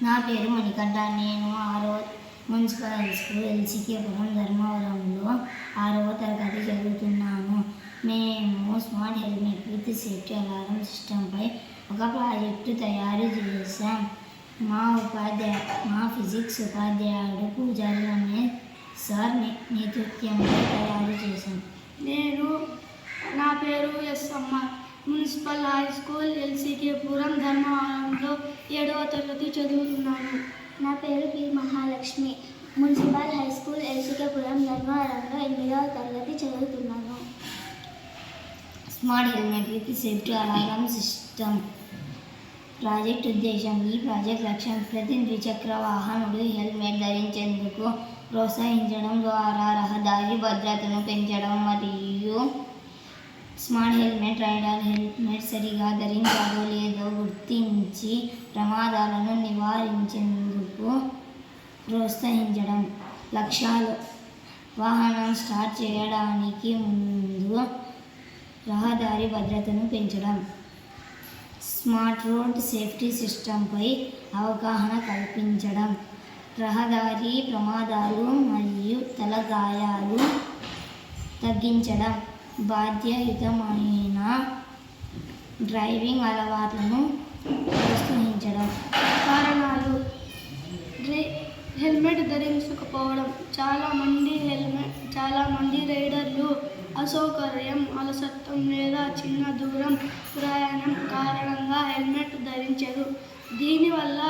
నా పేరు మణికంఠ. నేను 6వ మున్సిపల్ హై స్కూల్ ఎల్సీకేపురం ధర్మవరంలో 6వ తరగతి చదువుతున్నాను. మేము smart helmet with safety alarm సిస్టంపై ఒక ప్రాజెక్టు తయారు చేశాం. మా ఫిజిక్స్ ఉపాధ్యాయుడు పూజారి రమేష్ సార్ నేతృత్వంలో తయారు చేశాం. నా పేరు ఎస్ఎమ్మ. మున్సిపల్ హై స్కూల్ ఎల్సీకేపురం ధర్మవరంలో 7వ తరగతి చదువుతున్నాను. నా పేరు P Mahalakshmi. Municipal high school LCKpuram ధర్మవరంలో 8వ తరగతి చదువుతున్నాను. Smart helmet with safety alarm system project ఉద్దేశం. ఈ ప్రాజెక్ట్ లక్ష్యం ప్రతి ద్విచక్ర వాహనుడు హెల్మెట్ ధరించేందుకు ప్రోత్సహించడం ద్వారా రహదారి భద్రతను పెంచడం మరియు స్మార్ట్ రైడర్ హెల్మెట్ సరిగా ధరించాలో లేదో గుర్తించి ప్రమాదాలను నివారించేందుకు ప్రోత్సహించడం. లక్ష్యాలు: వాహనం స్టార్ట్ చేయడానికి ముందు రహదారి భద్రతను పెంచడం, స్మార్ట్ రోడ్ సేఫ్టీ సిస్టంపై అవగాహన కల్పించడం, రహదారి ప్రమాదాలు మరియు తలగాయాలు తగ్గించడం, బాధ్యయుతమైన డ్రైవింగ్ అలవాట్లను ప్రోత్సహించడం. కారణాలు: హెల్మెట్ ధరించకపోవడం. చాలా మంది రైడర్లు అసౌకర్యం, అలసత్వం లేదా చిన్న దూరం ప్రయాణం కారణంగా హెల్మెట్ ధరించరు. దీనివల్ల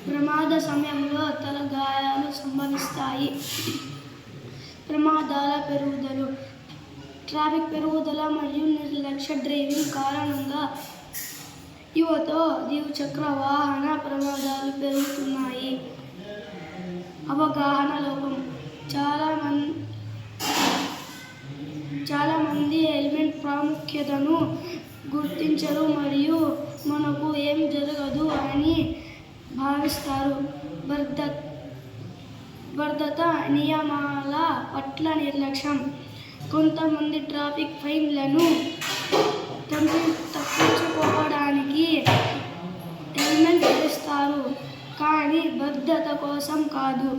ప్రమాద సమయంలో తలగాయాలు సంభవిస్తాయి. ప్రమాదాల పెరుగుదల: ట్రాఫిక్ పెరుగుదల మరియు నిర్లక్ష్య డ్రైవింగ్ కారణంగా యువతలో ద్విచక్ర వాహన ప్రమాదాలు పెరుగుతున్నాయి. అవగాహన లోపం: చాలా మంది హెల్మెట్ ప్రాముఖ్యతను గుర్తించరు మరియు మనకు ఏం జరగదు అని భావిస్తారు. భద్రతా నియమాల పట్ల నిర్లక్ష్యం: కొంతమంది ట్రాఫిక్ ఫైన్లను తప్పించుకోవడానికి హెల్మెట్ ధరిస్తారు, కానీ భద్రత కోసం కాదు.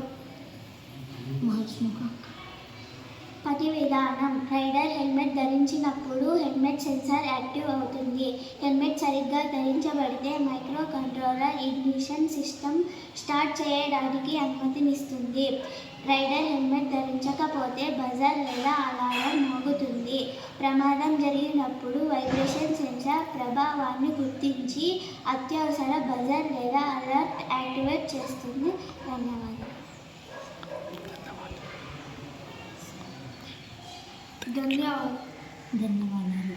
పని విధానం: రైడర్ హెల్మెట్ ధరించినప్పుడు హెల్మెట్ సెన్సార్ యాక్టివ్ అవుతుంది. హెల్మెట్ సరిగ్గా ధరించబడితే micro controller ignition system start చేయడానికి అనుమతినిస్తుంది. రైడర్ హెల్మెట్ ధరించకపోతే బజర్ లేదా అలారం మోగుతుంది. ప్రమాదం జరిగినప్పుడు వైబ్రేషన్ సెన్సార్ ప్రభావాన్ని గుర్తించి అత్యవసర బజర్ లేదా అలర్ట్ యాక్టివేట్ చేస్తుంది. ధన్యవాదాలు.